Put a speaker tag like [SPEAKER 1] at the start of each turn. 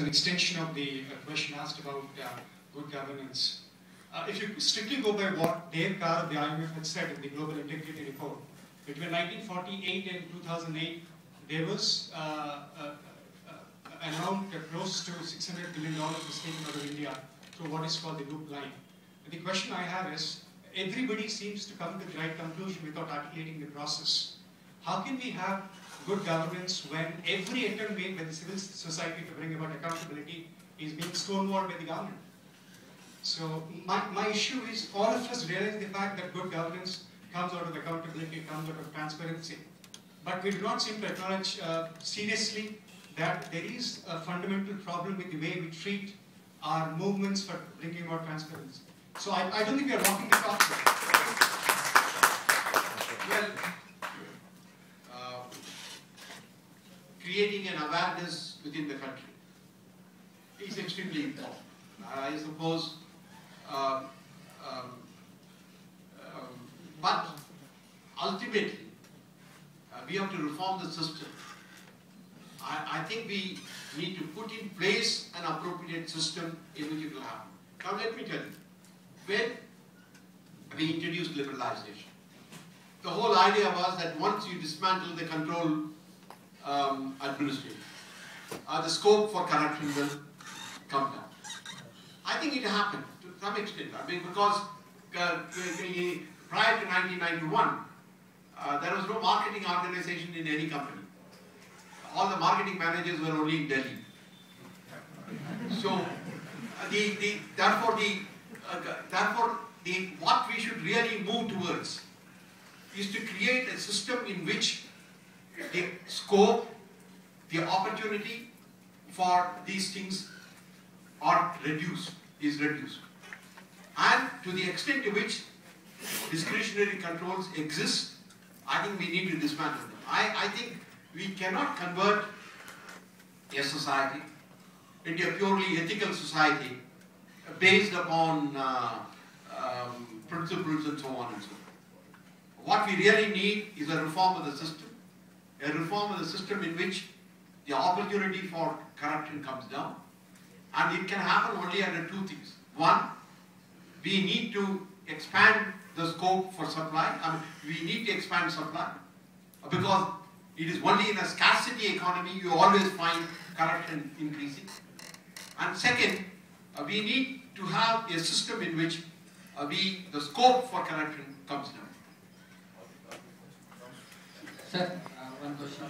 [SPEAKER 1] an extension of the question asked about good governance. If you strictly go by what Dave Carr of the IMF had said in the Global Integrity Report, between 1948 and 2008, there was an amount close to $600 billion was taken out of India through what is called the loop line. And the question I have is, everybody seems to come to the right conclusion without articulating the process. How can we have good governance when every attempt made by the civil society to bring about accountability is being stonewalled by the government? So my issue is all of us realize the fact that good governance comes out of accountability, comes out of transparency. But we do not seem to acknowledge seriously that there is a fundamental problem with the way we treat our movements for bringing about transparency. So I don't think we are walking the talk.
[SPEAKER 2] Well, creating an awareness within the country is extremely important. I suppose, but ultimately, we have to reform the system. I think we need to put in place an appropriate system in which it will happen. Now let me tell you, when we introduced liberalization, the whole idea was that once you dismantle the control administration, the scope for corruption will come down. I think it happened to some extent. I mean, because prior to 1991, there was no marketing organization in any company. All the marketing managers were only in Delhi. So, therefore, what we should really move towards is to create a system in which the scope, the opportunity for these things is reduced. And to the extent to which discretionary controls exist, I think we need to dismantle them. I think we cannot convert a society into a purely ethical society based upon principles and so on and so forth. What we really need is a reform of the system. A reform of the system in which the opportunity for corruption comes down. And it can happen only under two things. One, we need to expand the scope for supply. I mean, we need to expand supply. Because it is only in a scarcity economy you always find corruption increasing. And second, we need to have a system in which the scope for corruption comes down.
[SPEAKER 3] Sir, one question.